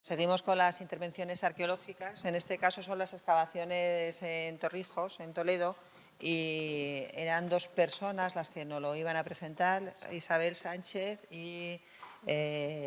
Seguimos con las intervenciones arqueológicas. En este caso son las excavaciones en Torrijos, en Toledo, y eran dos personas las que nos lo iban a presentar, Isabel Sánchez y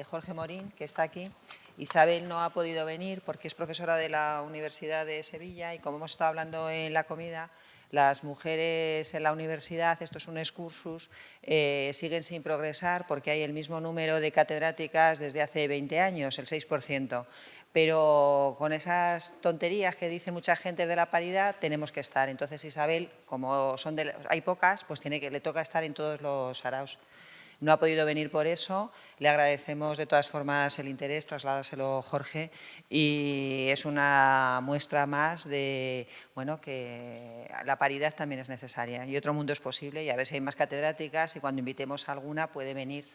Jorge Morín, que está aquí. Isabel no ha podido venir porque es profesora de la Universidad de Sevilla y, como hemos estado hablando en la comida, las mujeres en la universidad, esto es un excursus, siguen sin progresar porque hay el mismo número de catedráticas desde hace 20 años, el 6%. Pero con esas tonterías que dice mucha gente de la paridad tenemos que estar. Entonces, Isabel, como hay pocas, pues le toca estar en todos los saraos. No ha podido venir por eso, le agradecemos de todas formas el interés, trasládaselo Jorge, y es una muestra más de que la paridad también es necesaria y otro mundo es posible, y a ver si hay más catedráticas y cuando invitemos a alguna puede venir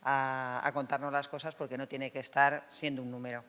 a contarnos las cosas porque no tiene que estar siendo un número.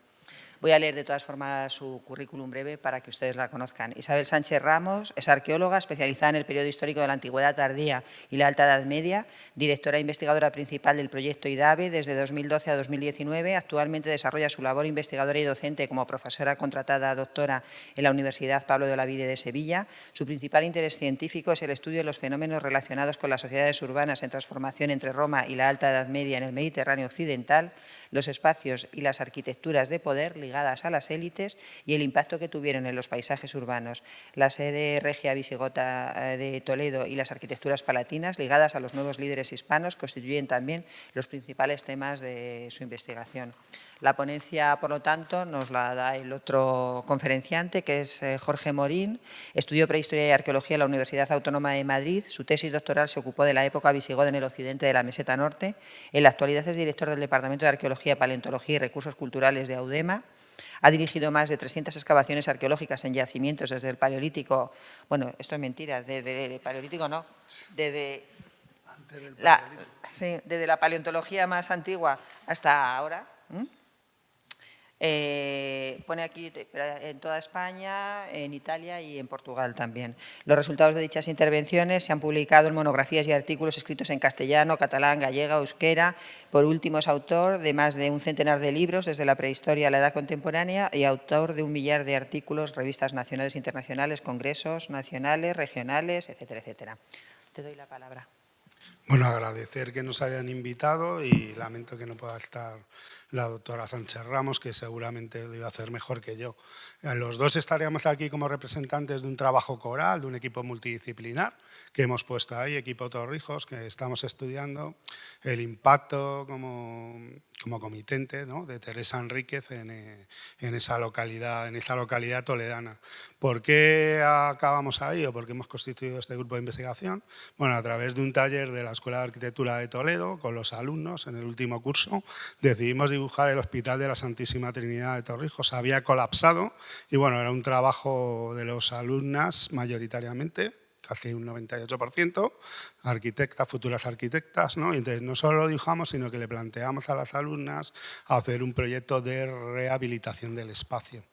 Voy a leer de todas formas su currículum breve para que ustedes la conozcan. Isabel Sánchez Ramos es arqueóloga especializada en el periodo histórico de la Antigüedad Tardía y la Alta Edad Media, directora e investigadora principal del proyecto IDABE desde 2012 a 2019. Actualmente desarrolla su labor investigadora y docente como profesora contratada doctora en la Universidad Pablo de Olavide de Sevilla. Su principal interés científico es el estudio de los fenómenos relacionados con las sociedades urbanas en transformación entre Roma y la Alta Edad Media en el Mediterráneo occidental, los espacios y las arquitecturas de poder ligadas a las élites y el impacto que tuvieron en los paisajes urbanos. La sede regia visigota de Toledo y las arquitecturas palatinas ligadas a los nuevos líderes hispanos constituyen también los principales temas de su investigación. La ponencia, por lo tanto, nos la da el otro conferenciante, que es Jorge Morín. Estudió Prehistoria y Arqueología en la Universidad Autónoma de Madrid. Su tesis doctoral se ocupó de la época visigoda en el occidente de la Meseta Norte. En la actualidad es director del Departamento de Arqueología, Paleontología y Recursos Culturales de AUDEMA. Ha dirigido más de 300 excavaciones arqueológicas en yacimientos desde el Paleolítico, bueno, esto es mentira, desde el Paleolítico no, desde la paleontología más antigua hasta ahora. Pone aquí en toda España, en Italia y en Portugal también. Los resultados de dichas intervenciones se han publicado en monografías y artículos escritos en castellano, catalán, gallega, euskera. Por último, es autor de más de un centenar de libros desde la prehistoria a la edad contemporánea y autor de 1 millar de artículos, revistas nacionales e internacionales, congresos nacionales, regionales, etcétera, etcétera. Te doy la palabra. Bueno, agradecer que nos hayan invitado y lamento que no pueda estar la doctora Sánchez Ramos, que seguramente lo iba a hacer mejor que yo. Los dos estaríamos aquí como representantes de un trabajo coral, de un equipo multidisciplinar que hemos puesto ahí, equipo Torrijos, que estamos estudiando el impacto como comitente, ¿no?, de Teresa Enríquez en esa localidad toledana. ¿Por qué acabamos ahí o por qué hemos constituido este grupo de investigación? Bueno, a través de un taller de la Escuela de Arquitectura de Toledo, con los alumnos en el último curso, decidimos dibujar el Hospital de la Santísima Trinidad de Torrijos. Había colapsado y bueno, era un trabajo de los alumnas mayoritariamente, casi un 98%, arquitectas, futuras arquitectas, ¿no? Y entonces no solo lo dibujamos, sino que le planteamos a las alumnas hacer un proyecto de rehabilitación del espacio.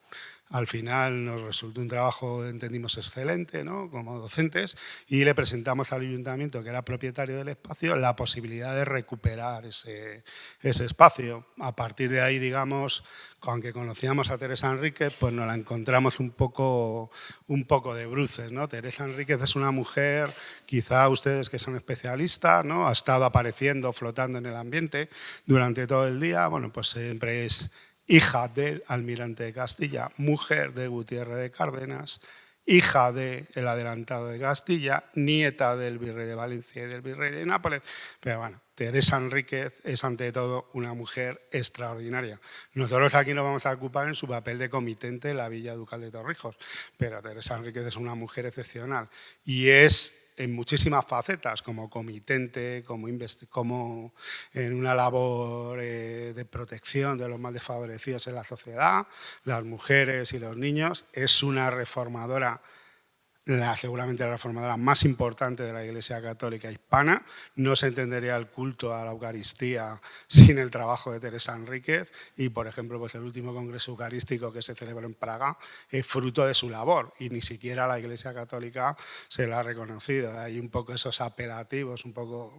Al final nos resultó un trabajo, entendimos, excelente, ¿no?, como docentes, y le presentamos al ayuntamiento, que era propietario del espacio, la posibilidad de recuperar ese espacio. A partir de ahí, digamos, aunque conocíamos a Teresa Enríquez, pues nos la encontramos un poco de bruces, ¿no? Teresa Enríquez es una mujer, quizá ustedes que son especialistas, ¿no?, ha estado apareciendo, flotando en el ambiente durante todo el día. Bueno, pues siempre es hija del almirante de Castilla, mujer de Gutiérrez de Cárdenas, hija del adelantado de Castilla, nieta del virrey de Valencia y del virrey de Nápoles. Pero bueno, Teresa Enríquez es ante todo una mujer extraordinaria. Nosotros aquí nos vamos a ocupar en su papel de comitente en la Villa Ducal de Torrijos, pero Teresa Enríquez es una mujer excepcional y es en muchísimas facetas, como comitente, como en una labor de protección de los más desfavorecidos en la sociedad, las mujeres y los niños. Es una reformadora seguramente la reformadora más importante de la Iglesia Católica hispana. No se entendería el culto a la Eucaristía sin el trabajo de Teresa Enríquez y, por ejemplo, pues el último congreso eucarístico que se celebró en Praga es fruto de su labor y ni siquiera la Iglesia Católica se la ha reconocido. Hay un poco esos apelativos, un poco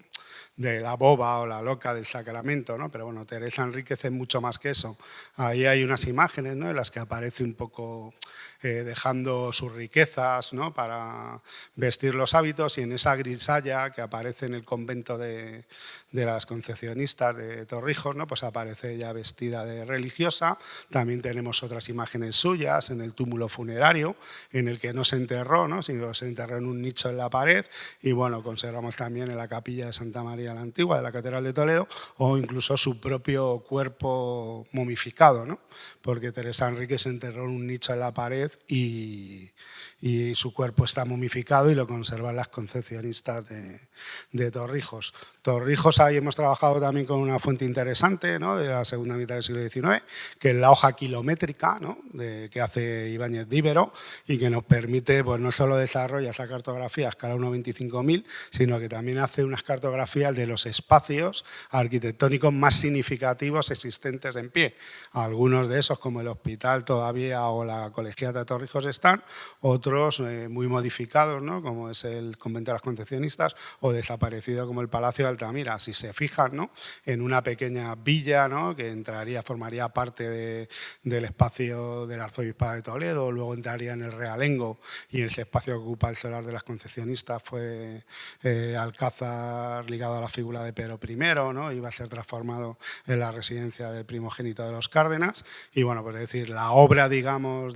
de la boba o la loca del sacramento, ¿no? Pero bueno, Teresa Enríquez es mucho más que eso. Ahí hay unas imágenes, ¿no?, en las que aparece un poco dejando sus riquezas, ¿no?, para vestir los hábitos, y en esa grisalla que aparece en el convento de las Concepcionistas de Torrijos, ¿no?, pues aparece ella vestida de religiosa. También tenemos otras imágenes suyas en el túmulo funerario, en el que no se enterró, ¿no?, sino se enterró en un nicho en la pared, y bueno, conservamos también en la capilla de Santa María la Antigua de la Catedral de Toledo, o incluso su propio cuerpo momificado, ¿no?, porque Teresa Enríquez se enterró en un nicho en la pared y su cuerpo está momificado y lo conservan las Concepcionistas de Torrijos. Torrijos, ahí hemos trabajado también con una fuente interesante, ¿no?, de la segunda mitad del siglo XIX, que es la hoja kilométrica, ¿no?, que hace Ibáñez de Ibero y que nos permite, pues, no solo desarrollar esa cartografía a escala 1:25.000, sino que también hace unas cartografías de los espacios arquitectónicos más significativos existentes en pie. Algunos de esos, como el hospital todavía o la colegiata de Torrijos, están, otros muy modificados, ¿no?, como es el convento de las Concepcionistas, o desaparecido como el Palacio de Altamira. Si se fijan, ¿no?, en una pequeña villa, ¿no?, que formaría parte del espacio del Arzobispado de Toledo, luego entraría en el Realengo, y ese espacio que ocupa el solar de las Concepcionistas fue alcázar ligado a la figura de Pedro I, ¿no?, iba a ser transformado en la residencia del primogénito de los Cárdenas. Y bueno, pues es decir, la obra, digamos,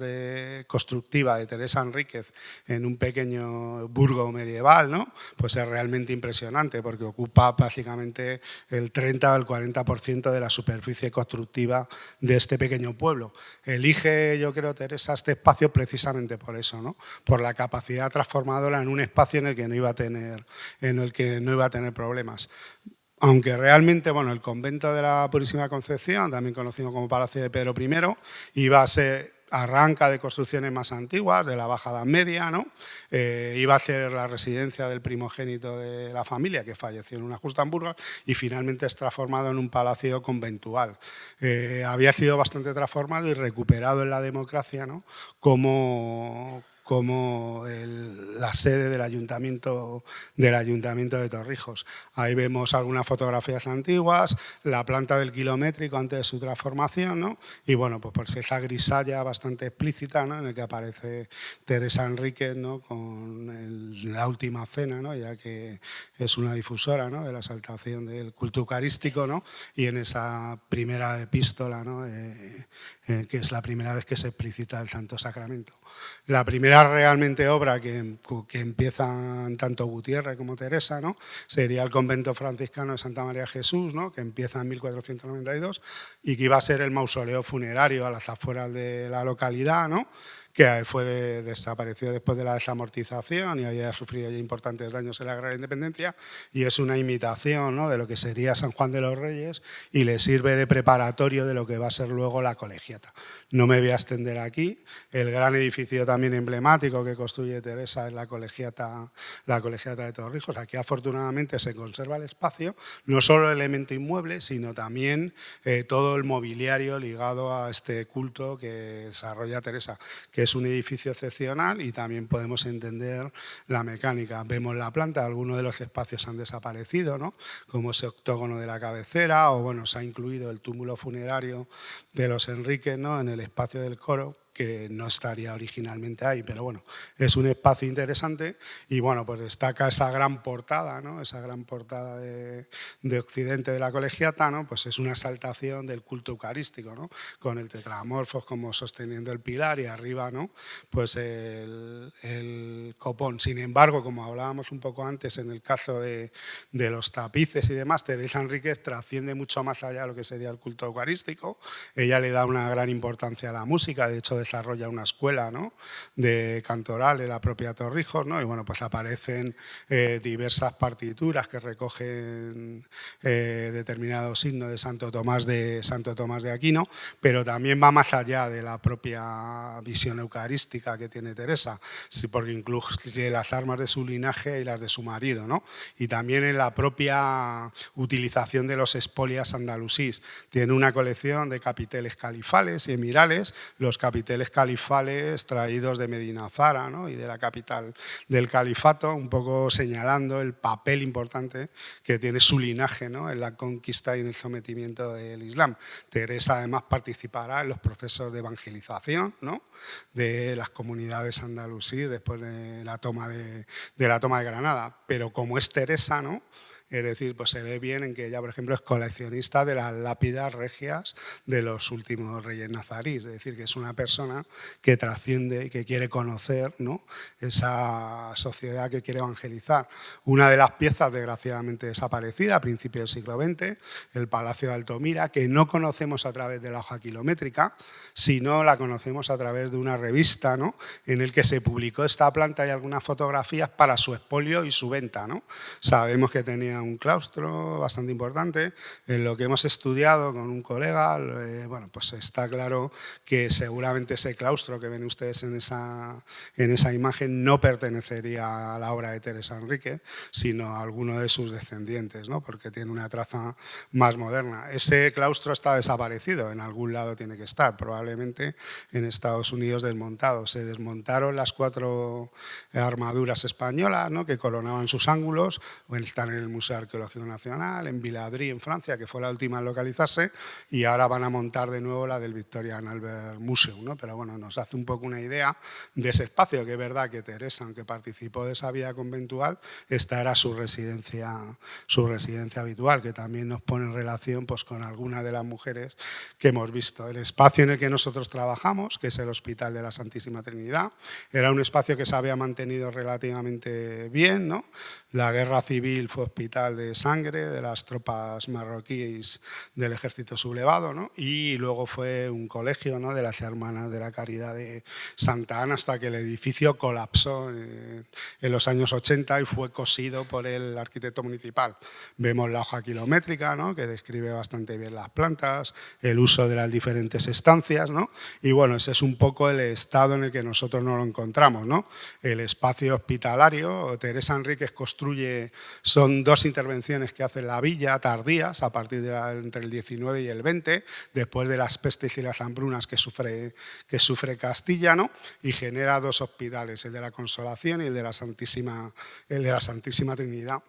constructiva de Teresa Enríquez en un pequeño burgo medieval, ¿no?, pues es realmente impresionante, porque ocupa básicamente el 30 o el 40% de la superficie constructiva de este pequeño pueblo. Elige, yo creo, Teresa, este espacio precisamente por eso, ¿no?, por la capacidad transformadora en un espacio en el que no iba a tener problemas. Aunque realmente, bueno, el convento de la Purísima Concepción, también conocido como Palacio de Pedro I, arranca de construcciones más antiguas, de la Baja Edad Media, ¿no? Iba a ser la residencia del primogénito de la familia, que falleció en una justa Hamburgo, y finalmente es transformado en un palacio conventual. Había sido bastante transformado y recuperado en la democracia, ¿no?, como la sede del Ayuntamiento de Torrijos. Ahí vemos algunas fotografías antiguas, la planta del kilométrico antes de su transformación, ¿no?, y bueno, pues esa grisalla bastante explícita, ¿no?, en el que aparece Teresa Enríquez, ¿no?, con la última cena, ¿no?, ya que es una difusora, ¿no?, de la exaltación del culto eucarístico, ¿no?, y en esa primera epístola, ¿no?, que es la primera vez que se explicita el Santo Sacramento. La primera realmente obra que empiezan tanto Gutiérrez como Teresa, ¿no?, sería el convento franciscano de Santa María de Jesús, ¿no?, que empieza en 1492 y que iba a ser el mausoleo funerario a las afueras de la localidad, ¿no?, que desapareció después de la desamortización y había sufrido ya importantes daños en la Guerra de la Independencia, y es una imitación, ¿no?, de lo que sería San Juan de los Reyes y le sirve de preparatorio de lo que va a ser luego la colegiata. No me voy a extender aquí. El gran edificio también emblemático que construye Teresa es la colegiata de Torrijos. Aquí afortunadamente se conserva el espacio, no solo el elemento inmueble, sino también todo el mobiliario ligado a este culto que desarrolla Teresa, que es un edificio excepcional, y también podemos entender la mecánica. Vemos la planta, algunos de los espacios han desaparecido, ¿no?, como ese octógono de la cabecera, o bueno, se ha incluido el túmulo funerario de los Enríquez, ¿no?, en el espacio del coro, que no estaría originalmente ahí, pero bueno, es un espacio interesante. Y bueno, pues destaca esa gran portada, ¿no?, esa gran portada de Occidente de la colegiata, ¿no?, pues es una exaltación del culto eucarístico, ¿no?, con el tetramorfos como sosteniendo el pilar y arriba, ¿no?, pues el copón. Sin embargo, como hablábamos un poco antes en el caso de los tapices y demás, Teresa Enríquez trasciende mucho más allá de lo que sería el culto eucarístico. Ella le da una gran importancia a la música. De hecho, desarrolla una escuela, ¿no?, de cantoral en la propia Torrijos, ¿no? Y bueno, pues aparecen diversas partituras que recogen determinados signos de Santo Tomás de Aquino, pero también va más allá de la propia visión eucarística que tiene Teresa, sí, porque incluye las armas de su linaje y las de su marido, ¿no? Y también en la propia utilización de los espolias andalusíes. Tiene una colección de capiteles califales y emirales, los capiteles califales traídos de Medina Zara, ¿no?, y de la capital del califato, un poco señalando el papel importante que tiene su linaje, ¿no?, en la conquista y en el sometimiento del Islam. Teresa además participará en los procesos de evangelización, ¿no?, de las comunidades andalusíes después de la toma de Granada. Pero como es Teresa, ¿no?, es decir, pues se ve bien en que ella, por ejemplo, es coleccionista de las lápidas regias de los últimos reyes nazaríes. Es decir, que es una persona que trasciende y que quiere conocer, ¿no?, esa sociedad que quiere evangelizar. Una de las piezas, desgraciadamente desaparecida a principios del siglo XX, el Palacio de Altomira, que no conocemos a través de la hoja kilométrica, sino la conocemos a través de una revista, ¿no?, en el que se publicó esta planta y algunas fotografías para su expolio y su venta, ¿no? Sabemos que tenía un claustro bastante importante. En lo que hemos estudiado con un colega, bueno, pues está claro que seguramente ese claustro que ven ustedes en esa imagen no pertenecería a la obra de Teresa Enrique, sino a alguno de sus descendientes, ¿no?, porque tiene una traza más moderna. Ese claustro está desaparecido, en algún lado tiene que estar, probablemente en Estados Unidos desmontado. Se desmontaron las 4 armaduras españolas, ¿no?, que coronaban sus ángulos, están en el Museo Arqueológico Nacional, en Viladrí, en Francia, que fue la última en localizarse, y ahora van a montar de nuevo la del Victoria and Albert Museum, ¿no? Pero bueno, nos hace un poco una idea de ese espacio, que es verdad que Teresa, aunque participó de esa vida conventual, esta era su residencia habitual, que también nos pone en relación, pues, con algunas de las mujeres que hemos visto. El espacio en el que nosotros trabajamos, que es el Hospital de la Santísima Trinidad, era un espacio que se había mantenido relativamente bien, ¿no? La guerra civil fue hospital de sangre de las tropas marroquíes del ejército sublevado, ¿no? Y luego fue un colegio, ¿no?, de las Hermanas de la Caridad de Santa Ana, hasta que el edificio colapsó en los años 80 y fue cosido por el arquitecto municipal. Vemos la hoja kilométrica, ¿no?, que describe bastante bien las plantas, el uso de las diferentes estancias, ¿no? Y bueno, ese es un poco el estado en el que nosotros nos lo encontramos, ¿no? El espacio hospitalario, Teresa Enríquez construye, son 2 intervenciones que hace en la villa tardías, a partir de entre el 19 y el 20, después de las pestes y las hambrunas que sufre Castilla, ¿no?, y genera 2 hospitales, el de la Consolación y el de la Santísima Trinidad.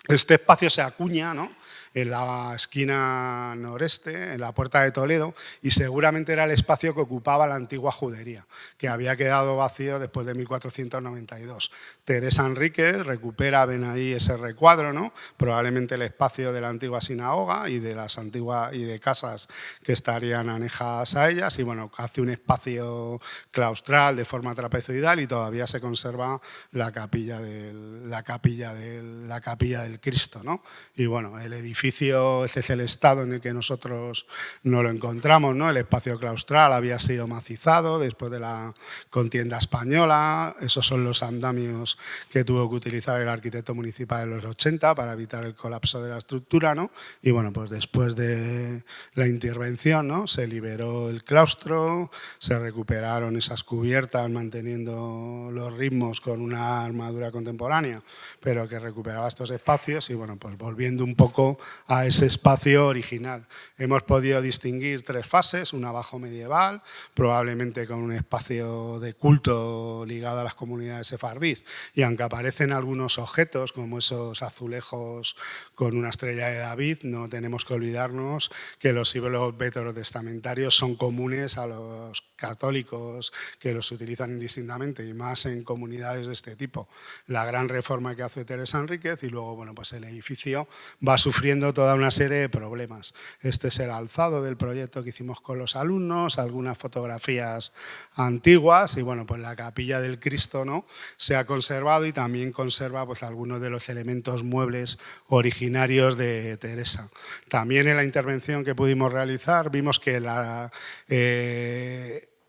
Este espacio se acuña, ¿no?, en la esquina noreste, en la Puerta de Toledo, y seguramente era el espacio que ocupaba la antigua judería, que había quedado vacío después de 1492. Teresa Enríquez recupera, ven ahí ese recuadro, ¿no?, probablemente el espacio de la antigua sinagoga y de casas que estarían anejadas a ellas, y bueno, hace un espacio claustral de forma trapezoidal y todavía se conserva la capilla del Cristo, ¿no? Y bueno, el edificio, ese es el estado en el que nosotros nos lo encontramos, ¿no? El espacio claustral había sido macizado después de la contienda española. Esos son los andamios que tuvo que utilizar el arquitecto municipal en los 80 para evitar el colapso de la estructura, ¿no? Y bueno, pues después de la intervención, ¿no?, se liberó el claustro, se recuperaron esas cubiertas manteniendo los ritmos con una armadura contemporánea, pero que recuperaba estos espacios y bueno, pues volviendo un poco a ese espacio original. Hemos podido distinguir 3 fases, una bajo medieval, probablemente con un espacio de culto ligado a las comunidades sefardíes, y aunque aparecen algunos objetos como esos azulejos con una estrella de David, no tenemos que olvidarnos que los símbolos veterotestamentarios son comunes a los católicos, que los utilizan indistintamente, y más en comunidades de este tipo. La gran reforma que hace Teresa Enríquez, y luego, bueno, pues el edificio va sufriendo toda una serie de problemas. Este es el alzado del proyecto que hicimos con los alumnos, algunas fotografías antiguas, y bueno, pues la capilla del Cristo, ¿no?, se ha conservado y también conserva, pues, algunos de los elementos muebles originarios de Teresa. También en la intervención que pudimos realizar vimos que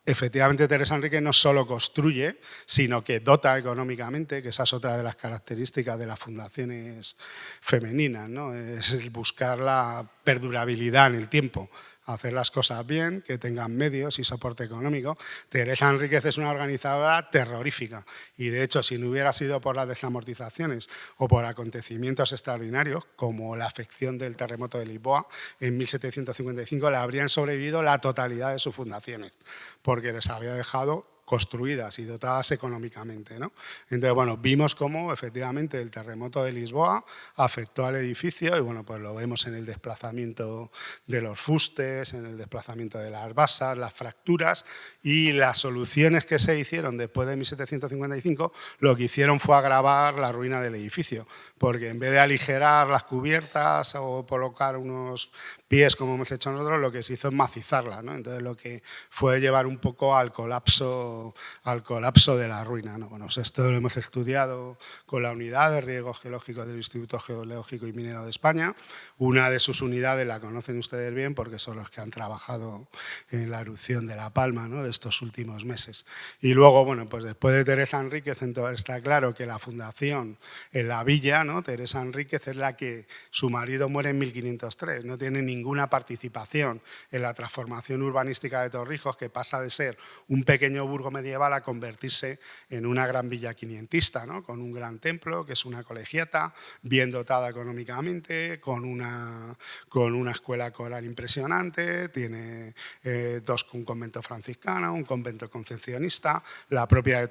efectivamente Teresa Enríquez no solo construye, sino que dota económicamente, que esa es otra de las características de las fundaciones femeninas, ¿no? Es el buscar la perdurabilidad en el tiempo, hacer las cosas bien, que tengan medios y soporte económico. Teresa Enríquez es una organizadora terrorífica y, de hecho, si no hubiera sido por las desamortizaciones o por acontecimientos extraordinarios, como la afección del terremoto de Lisboa en 1755, le habrían sobrevivido la totalidad de sus fundaciones, porque les había dejado construidas y dotadas económicamente, ¿no? Entonces, bueno, vimos cómo efectivamente el terremoto de Lisboa afectó al edificio y, bueno, pues lo vemos en el desplazamiento de los fustes, en el desplazamiento de las basas, las fracturas, y las soluciones que se hicieron después de 1755 lo que hicieron fue agravar la ruina del edificio, porque en vez de aligerar las cubiertas o colocar unos pies como hemos hecho nosotros, lo que se hizo es macizarla, ¿no? Entonces lo que fue llevar un poco al colapso de la ruina, ¿no? Bueno, pues esto lo hemos estudiado con la unidad de riesgo geológico del Instituto Geológico y Minero de España. Una de sus unidades la conocen ustedes bien porque son los que han trabajado en la erupción de La Palma, ¿no? De estos últimos meses. Y luego, bueno, pues después de Teresa Enríquez, entonces está claro que la fundación en la villa, ¿no? Teresa Enríquez es la que su marido muere en 1503, no tiene ninguna participación en la transformación urbanística de Torrijos, que pasa de ser un pequeño burgo medieval a convertirse en una gran villa quinientista, ¿no? Con un gran templo, que es una colegiata, bien dotada económicamente, con una escuela coral impresionante, tiene un convento franciscano, un convento concepcionista, la propia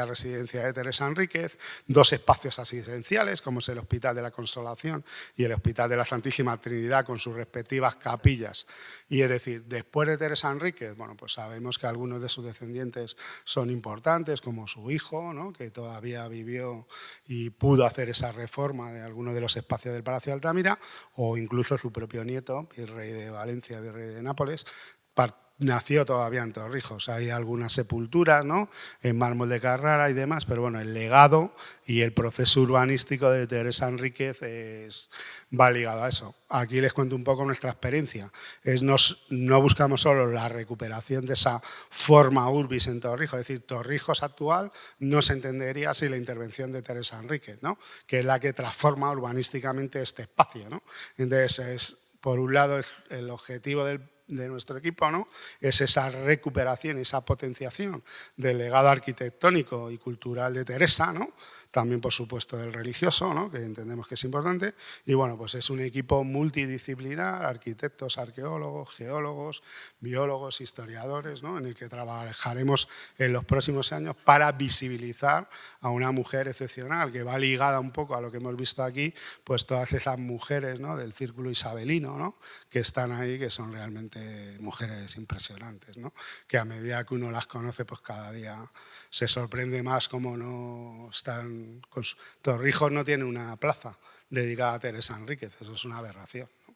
residencia de Teresa Enríquez, dos espacios asistenciales, como es el Hospital de la Consolación y el Hospital de la Santísima Trinidad, con sus respectivas capillas. Y es decir, después de Teresa Enríquez, bueno, pues sabemos que algunos de sus descendientes son importantes, como su hijo, ¿no? Que todavía vivió y pudo hacer esa reforma de algunos de los espacios del Palacio de Altamira, o incluso su propio nieto, virrey de Valencia, virrey de Nápoles, nació todavía en Torrijos. Hay algunas sepulturas, ¿no? En mármol de Carrara y demás, pero bueno, el legado y el proceso urbanístico de Teresa Enríquez va ligado a eso. Aquí les cuento un poco nuestra experiencia. No buscamos solo la recuperación de esa forma urbis en Torrijos, es decir, Torrijos actual no se entendería sin la intervención de Teresa Enríquez, ¿no? Que es la que transforma urbanísticamente este espacio, ¿no? Entonces, por un lado, el objetivo de nuestro equipo, ¿no? Es esa recuperación, esa potenciación del legado arquitectónico y cultural de Teresa, ¿no? También, por supuesto, del religioso, ¿no? Que entendemos que es importante. Y bueno, pues es un equipo multidisciplinar, arquitectos, arqueólogos, geólogos, biólogos, historiadores, ¿no? En el que trabajaremos en los próximos años para visibilizar a una mujer excepcional, que va ligada un poco a lo que hemos visto aquí, pues todas esas mujeres, ¿no? Del círculo isabelino, ¿no? Que están ahí, que son realmente mujeres impresionantes, ¿no? Que a medida que uno las conoce, pues cada día se sorprende más cómo no están... Torrijos no tiene una plaza dedicada a Teresa Enríquez, eso es una aberración, ¿no?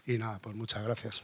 Y nada, pues muchas gracias.